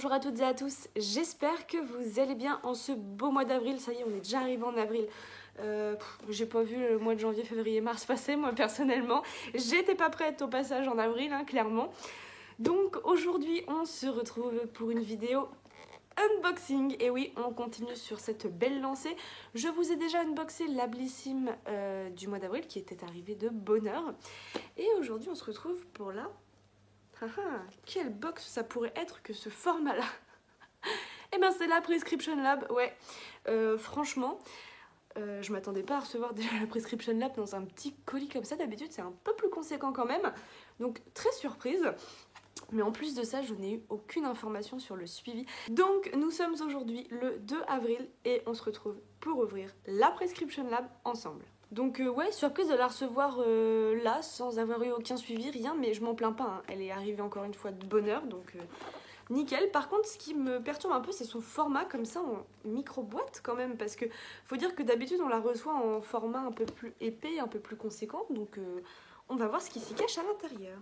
Bonjour à toutes et à tous, j'espère que vous allez bien en ce beau mois d'avril. Ça y est, on est déjà arrivé en avril. J'ai pas vu le mois de janvier, février, mars passer, moi personnellement. J'étais pas prête au passage en avril, hein, clairement. Donc aujourd'hui, on se retrouve pour une vidéo unboxing. Et oui, on continue sur cette belle lancée. Je vous ai déjà unboxé la Blissim du mois d'avril qui était arrivée de bonne heure. Et aujourd'hui, on se retrouve pour la... quelle box ça pourrait être que ce format-là? Eh ben c'est la Prescription Lab, ouais. Franchement, je m'attendais pas à recevoir déjà la Prescription Lab dans un petit colis comme ça. D'habitude, c'est un peu plus conséquent quand même. Donc, très surprise. Mais en plus de ça, je n'ai eu aucune information sur le suivi. Donc, nous sommes aujourd'hui le 2 avril et on se retrouve pour ouvrir la Prescription Lab ensemble. Donc ouais, surprise de la recevoir là, sans avoir eu aucun suivi, rien, mais je m'en plains pas, hein. Elle est arrivée encore une fois de bonne heure, donc nickel. Par contre, ce qui me perturbe un peu, c'est son format comme ça, en micro-boîte quand même, parce que faut dire que d'habitude, on la reçoit en format un peu plus épais, un peu plus conséquent, donc on va voir ce qui s'y cache à l'intérieur.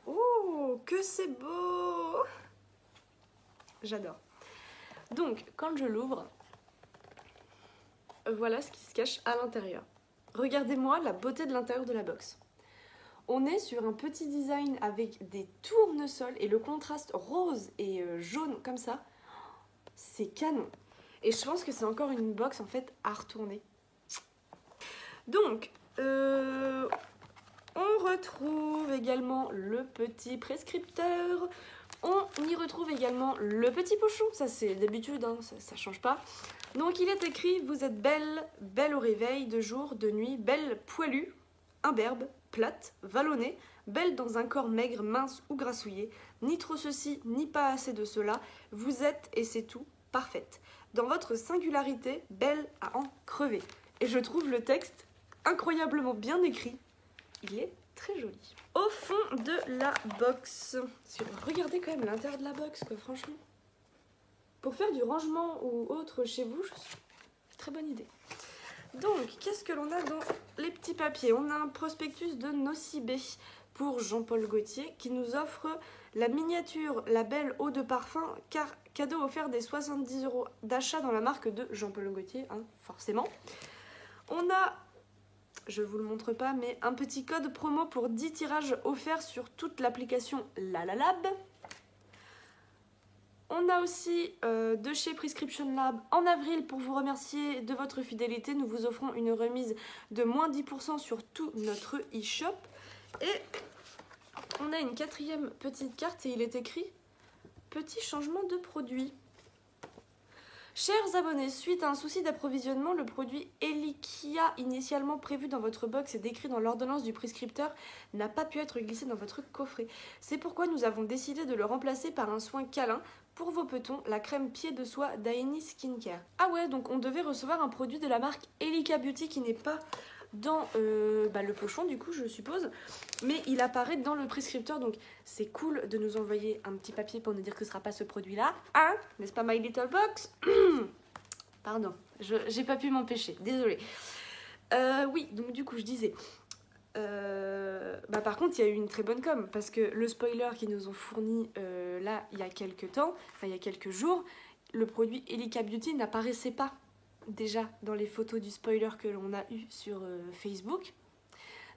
Oh, que c'est beau! J'adore. Donc, quand je l'ouvre... Voilà ce qui se cache à l'intérieur. Regardez-moi la beauté de l'intérieur de la box. On est sur un petit design avec des tournesols et le contraste rose et jaune comme ça, c'est canon. Et je pense que c'est encore une box en fait à retourner. Donc, on retrouve également le petit prescripteur. On y retrouve également le petit pochon, ça c'est d'habitude, hein, ça change pas. Donc il est écrit « Vous êtes belle, belle au réveil, de jour, de nuit, belle poilue, imberbe, plate, vallonnée, belle dans un corps maigre, mince ou grassouillé, ni trop ceci, ni pas assez de cela, vous êtes, et c'est tout, parfaite. Dans votre singularité, belle à en crever. » Et je trouve le texte incroyablement bien écrit, il est très joli. Au fond de la box, regardez quand même l'intérieur de la box, quoi, franchement. Pour faire du rangement ou autre chez vous, très bonne idée. Donc, qu'est-ce que l'on a dans les petits papiers? On a un prospectus de Nocibé pour Jean-Paul Gaultier qui nous offre la miniature La Belle Eau de Parfum, car cadeau offert des 70 € d'achat dans la marque de Jean-Paul Gaultier, hein, forcément. On a, je vous le montre pas, mais un petit code promo pour 10 tirages offerts sur toute l'application LalaLab. On a aussi de chez Prescription Lab en avril pour vous remercier de votre fidélité. Nous vous offrons une remise de moins 10% sur tout notre e-shop. Et on a une quatrième petite carte et il est écrit « Petit changement de produit ». Chers abonnés, suite à un souci d'approvisionnement, le produit Elikia, initialement prévu dans votre box et décrit dans l'ordonnance du prescripteur, n'a pas pu être glissé dans votre coffret. C'est pourquoi nous avons décidé de le remplacer par un soin câlin pour vos petons, la crème pied de soie d'Aeni Skincare. Ah ouais, donc on devait recevoir un produit de la marque Elika Beauty qui n'est pas dans le pochon du coup je suppose, mais il apparaît dans le prescripteur, donc c'est cool de nous envoyer un petit papier pour nous dire que ce ne sera pas ce produit là, hein, n'est-ce pas My Little Box? Pardon, j'ai pas pu m'empêcher, désolée. Oui, donc du coup je disais, par contre il y a eu une très bonne com, parce que le spoiler qu'ils nous ont fourni là il y a quelques temps, enfin il y a quelques jours, le produit Elika Beauty n'apparaissait pas déjà dans les photos du spoiler que l'on a eu sur Facebook.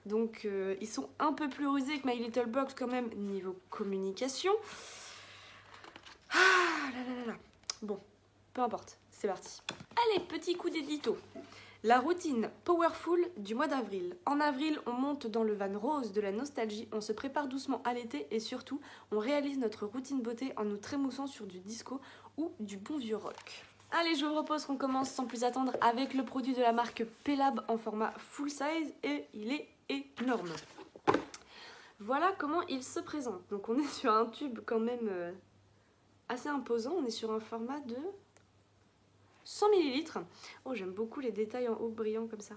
Donc ils sont un peu plus rusés que My Little Box quand même niveau communication. Ah là là là là. Bon, peu importe, c'est parti. Allez, petit coup d'édito. La routine Powerful du mois d'avril. En avril, on monte dans le van rose de la nostalgie, on se prépare doucement à l'été et surtout, on réalise notre routine beauté en nous trémoussant sur du disco ou du bon vieux rock. Allez, je vous propose qu'on commence sans plus attendre avec le produit de la marque P-Lab en format full size et il est énorme. Voilà comment il se présente. Donc on est sur un tube quand même assez imposant, on est sur un format de 100 ml. Oh, j'aime beaucoup les détails en haut brillants comme ça.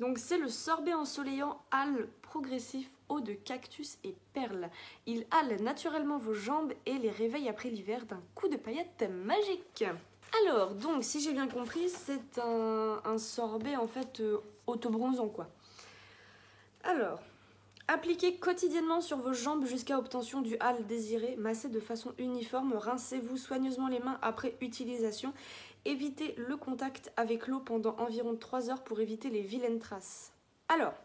Donc c'est le sorbet ensoleillant hale progressif eau de cactus et perles. Il hale naturellement vos jambes et les réveille après l'hiver d'un coup de paillettes magique. Alors, donc, si j'ai bien compris, c'est un sorbet, en fait, auto-bronzant, quoi. Alors, Appliquez quotidiennement sur vos jambes jusqu'à obtention du hâle désiré. Massez de façon uniforme. Rincez-vous soigneusement les mains après utilisation. Évitez le contact avec l'eau pendant environ 3 heures pour éviter les vilaines traces. Alors,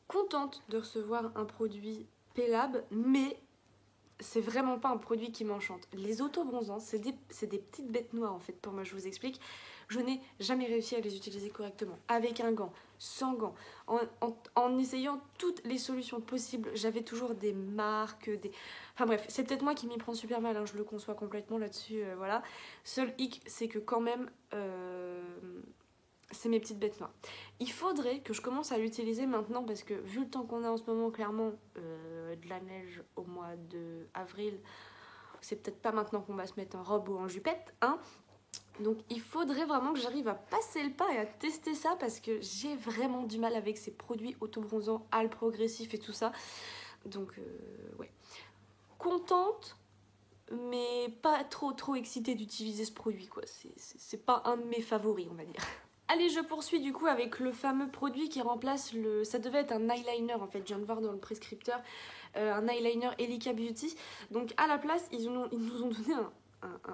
contente de recevoir un produit P-Lab, mais c'est vraiment pas un produit qui m'enchante. Les autobronzants, c'est des petites bêtes noires en fait pour moi, je vous explique. Je n'ai jamais réussi à les utiliser correctement. Avec un gant, sans gant, en essayant toutes les solutions possibles, j'avais toujours des marques, Enfin bref, c'est peut-être moi qui m'y prends super mal, hein, je le conçois complètement là-dessus, voilà. Seul hic, c'est que quand même... c'est mes petites bêtes noires. Il faudrait que je commence à l'utiliser maintenant parce que vu le temps qu'on a en ce moment, clairement, de la neige au mois d'avril, c'est peut-être pas maintenant qu'on va se mettre en robe ou en jupette, hein. Donc il faudrait vraiment que j'arrive à passer le pas et à tester ça parce que j'ai vraiment du mal avec ces produits autobronzants, hâle progressif et tout ça. Donc ouais. Contente, mais pas trop excitée d'utiliser ce produit, quoi. C'est pas un de mes favoris, on va dire. Allez, je poursuis du coup avec le fameux produit qui remplace le... Ça devait être un eyeliner en fait, je viens de voir dans le prescripteur, un eyeliner Elika Beauty. Donc à la place, ils nous ont donné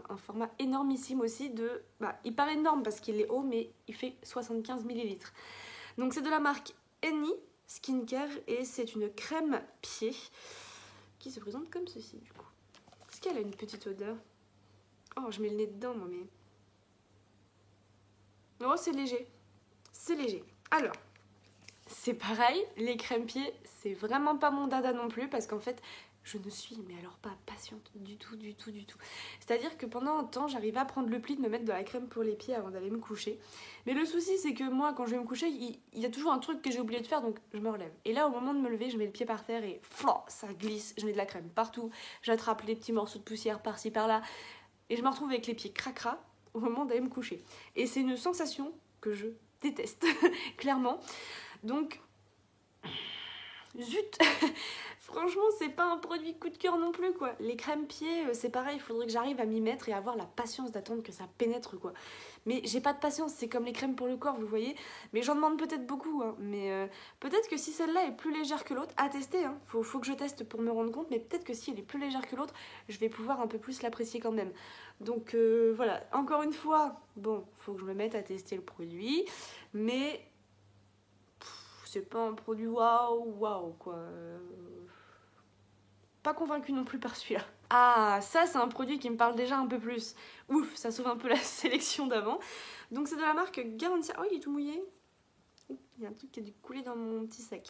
un format énormissime aussi de... Bah, il paraît énorme parce qu'il est haut, mais il fait 75 ml. Donc c'est de la marque Any Skincare et c'est une crème pied qui se présente comme ceci du coup. Est-ce qu'elle a une petite odeur? Oh, je mets le nez dedans moi, mais... Oh, c'est léger. C'est léger. Alors, c'est pareil, les crèmes pieds, c'est vraiment pas mon dada non plus parce qu'en fait, je ne suis, mais alors pas patiente du tout. C'est-à-dire que pendant un temps, j'arrivais à prendre le pli de me mettre de la crème pour les pieds avant d'aller me coucher. Mais le souci, c'est que moi, quand je vais me coucher, il y a toujours un truc que j'ai oublié de faire, donc je me relève. Et là, au moment de me lever, je mets le pied par terre et flan, ça glisse, je mets de la crème partout, j'attrape les petits morceaux de poussière par-ci par-là, et je me retrouve avec les pieds cracra au moment d'aller me coucher. Et c'est une sensation que je déteste, clairement. Donc, zut. Franchement, c'est pas un produit coup de cœur non plus, quoi. Les crèmes pieds, c'est pareil, il faudrait que j'arrive à m'y mettre et avoir la patience d'attendre que ça pénètre, quoi. Mais j'ai pas de patience, c'est comme les crèmes pour le corps, vous voyez. Mais j'en demande peut-être beaucoup, hein. Mais peut-être que si celle-là est plus légère que l'autre, à tester, hein. Faut que je teste pour me rendre compte, mais peut-être que si elle est plus légère que l'autre, je vais pouvoir un peu plus l'apprécier quand même. Donc voilà, encore une fois, bon, faut que je me mette à tester le produit, mais c'est pas un produit waouh, quoi. Pas convaincue non plus par celui-là. Ah, ça c'est un produit qui me parle déjà un peu plus. Ouf, ça sauve un peu la sélection d'avant. Donc c'est de la marque Garancia. Oh, il est tout mouillé. Il y a un truc qui a dû couler dans mon petit sac.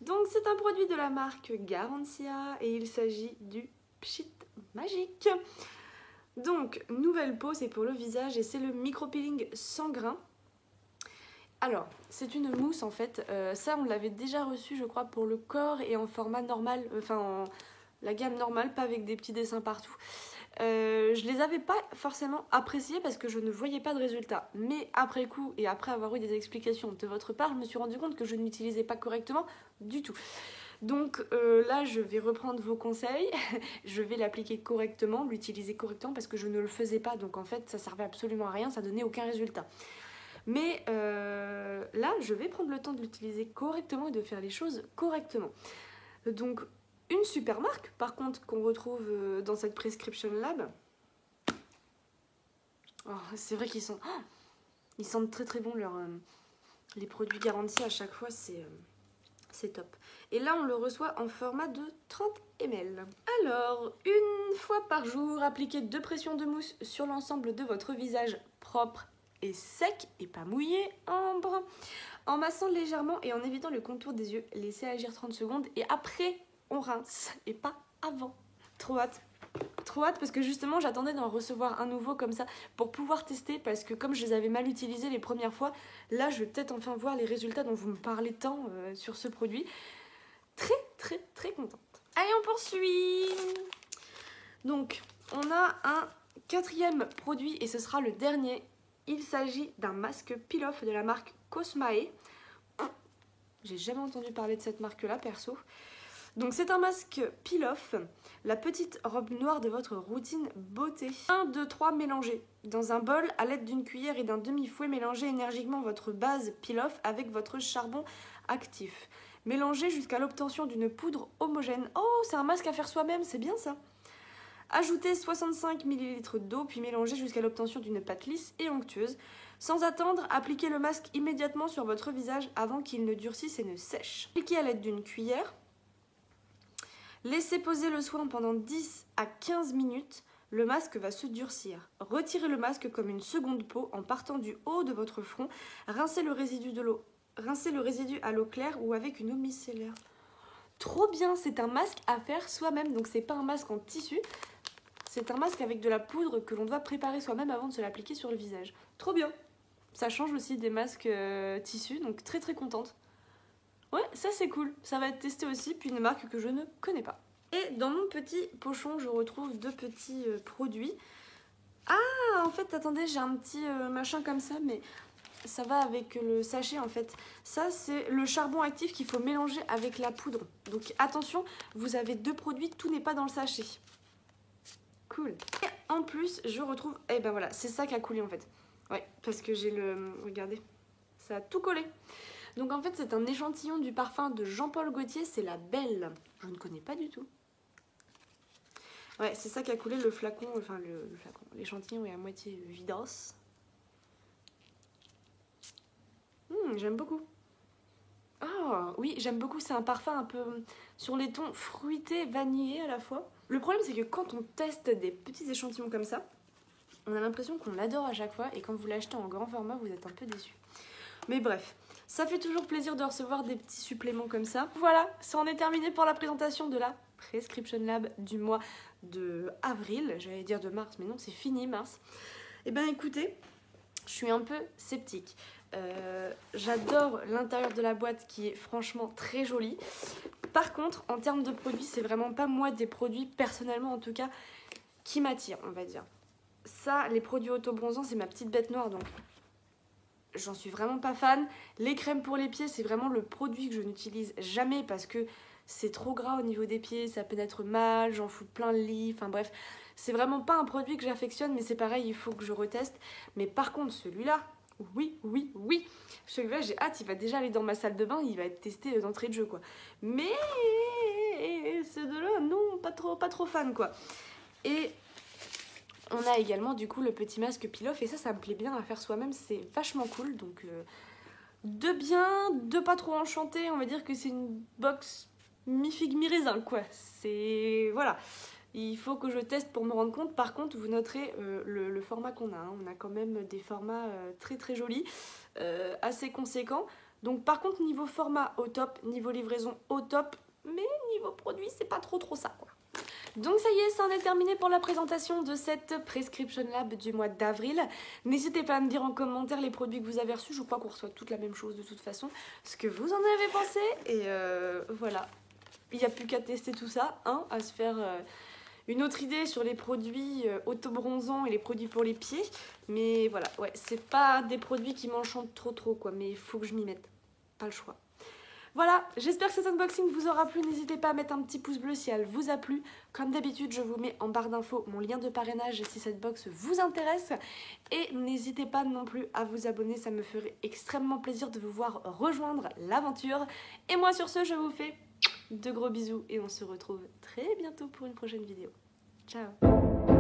Donc c'est un produit de la marque Garancia et il s'agit du Pchit Magique. Donc, nouvelle peau, c'est pour le visage et c'est le micro-peeling sans grains. Alors, c'est une mousse en fait. Ça, on l'avait déjà reçu, je crois, pour le corps et en format normal, enfin en la gamme normale, pas avec des petits dessins partout. Je les avais pas forcément appréciés parce que je ne voyais pas de résultat. Mais après coup et après avoir eu des explications de votre part, je me suis rendu compte que je ne l'utilisais pas correctement du tout. Donc là, je vais reprendre vos conseils, je vais l'appliquer correctement, l'utiliser correctement parce que je ne le faisais pas. Donc en fait, ça servait absolument à rien, ça donnait aucun résultat. Mais là, je vais prendre le temps de l'utiliser correctement et de faire les choses correctement. Donc, une super marque, par contre, qu'on retrouve dans cette Prescription Lab. Oh, c'est vrai qu'ils sont... Oh, ils sentent très très bon les produits garantis à chaque fois, c'est top. Et là, on le reçoit en format de 30 ml. Alors, une fois par jour, appliquez 2 pressions de mousse sur l'ensemble de votre visage propre et sec et pas mouillé, ambre. En massant légèrement et en évitant le contour des yeux, laissez agir 30 secondes et après, on rince et pas avant. Trop hâte. Trop hâte parce que justement j'attendais d'en recevoir un nouveau comme ça pour pouvoir tester parce que comme je les avais mal utilisés les premières fois, là je vais peut-être enfin voir les résultats dont vous me parlez tant sur ce produit. Très contente. Allez, on poursuit. Donc on a un 4e produit et ce sera le dernier. Il s'agit d'un masque peel-off de la marque Cosmae. J'ai jamais entendu parler de cette marque là perso. Donc c'est un masque peel-off, la petite robe noire de votre routine beauté. 1, 2, 3, mélangez. Dans un bol, à l'aide d'une cuillère et d'un demi-fouet, mélangez énergiquement votre base peel-off avec votre charbon actif. Mélangez jusqu'à l'obtention d'une poudre homogène. Oh, c'est un masque à faire soi-même, c'est bien ça. Ajoutez 65 ml d'eau, puis mélangez jusqu'à l'obtention d'une pâte lisse et onctueuse. Sans attendre, appliquez le masque immédiatement sur votre visage avant qu'il ne durcisse et ne sèche. Appliquez à l'aide d'une cuillère. Laissez poser le soin pendant 10 à 15 minutes. Le masque va se durcir. Retirez le masque comme une seconde peau en partant du haut de votre front. Rincez le résidu à l'eau claire ou avec une eau micellaire. Trop bien, c'est un masque à faire soi-même, donc c'est pas un masque en tissu. C'est un masque avec de la poudre que l'on doit préparer soi-même avant de se l'appliquer sur le visage. Trop bien. Ça change aussi des masques tissus, donc très très contente. Ouais, ça c'est cool. Ça va être testé aussi, puis une marque que je ne connais pas. Et dans mon petit pochon, je retrouve 2 petits produits. Ah, en fait, attendez, j'ai un petit machin comme ça, mais ça va avec le sachet en fait. Ça, c'est le charbon actif qu'il faut mélanger avec la poudre. Donc attention, vous avez 2 produits, tout n'est pas dans le sachet. Cool. Et en plus, je retrouve... Eh ben voilà, c'est ça qui a coulé en fait. Ouais, parce que j'ai le... Regardez, ça a tout collé. Donc en fait, c'est un échantillon du parfum de Jean-Paul Gaultier, c'est la Belle. Je ne connais pas du tout. Ouais, c'est ça qui a coulé, le flacon, enfin le flacon. L'échantillon est à moitié vidos. J'aime beaucoup. Oh, oui, j'aime beaucoup, c'est un parfum un peu sur les tons fruités, vanillés à la fois. Le problème, c'est que quand on teste des petits échantillons comme ça, on a l'impression qu'on l'adore à chaque fois, et quand vous l'achetez en grand format, vous êtes un peu déçus. Mais bref, ça fait toujours plaisir de recevoir des petits suppléments comme ça. Voilà, ça en est terminé pour la présentation de la Prescription Lab du mois de avril. J'allais dire de mars, mais non, c'est fini mars. Eh ben écoutez, je suis un peu sceptique. J'adore l'intérieur de la boîte qui est franchement très joli. Par contre, en termes de produits, c'est vraiment pas moi des produits, personnellement en tout cas, qui m'attirent, on va dire. Ça, les produits auto-bronzants, c'est ma petite bête noire, donc j'en suis vraiment pas fan. Les crèmes pour les pieds, c'est vraiment le produit que je n'utilise jamais parce que c'est trop gras au niveau des pieds, ça pénètre mal, j'en fous plein le lit, enfin bref. C'est vraiment pas un produit que j'affectionne, mais c'est pareil, il faut que je reteste. Mais par contre, celui-là, oui. Celui-là, j'ai hâte, il va déjà aller dans ma salle de bain, il va être testé d'entrée de jeu, quoi. Mais ces deux-là, non, pas trop fan, quoi. Et on a également, du coup, le petit masque peel-off, et ça me plaît bien à faire soi-même, c'est vachement cool. Donc, de bien, de pas trop enchanté, on va dire que c'est une box mi-figue, mi-raisin, quoi. C'est... Voilà. Il faut que je teste pour me rendre compte. Par contre, vous noterez le format qu'on a. On a quand même des formats très jolis, assez conséquents. Donc par contre, niveau format au top, niveau livraison au top, mais niveau produit, c'est pas trop ça, quoi. Donc ça y est, ça en est terminé pour la présentation de cette Prescription Lab du mois d'avril. N'hésitez pas à me dire en commentaire les produits que vous avez reçus. Je crois qu'on reçoit toute la même chose de toute façon. Ce que vous en avez pensé. Et voilà. Il n'y a plus qu'à tester tout ça, hein, à se faire... une autre idée sur les produits auto-bronzants et les produits pour les pieds. Mais voilà, ouais, c'est pas des produits qui m'enchantent trop, quoi. Mais il faut que je m'y mette. Pas le choix. Voilà, j'espère que cet unboxing vous aura plu. N'hésitez pas à mettre un petit pouce bleu si elle vous a plu. Comme d'habitude, je vous mets en barre d'infos mon lien de parrainage si cette box vous intéresse. Et n'hésitez pas non plus à vous abonner, ça me ferait extrêmement plaisir de vous voir rejoindre l'aventure. Et moi sur ce, je vous fais de gros bisous et on se retrouve très bientôt pour une prochaine vidéo. Ciao!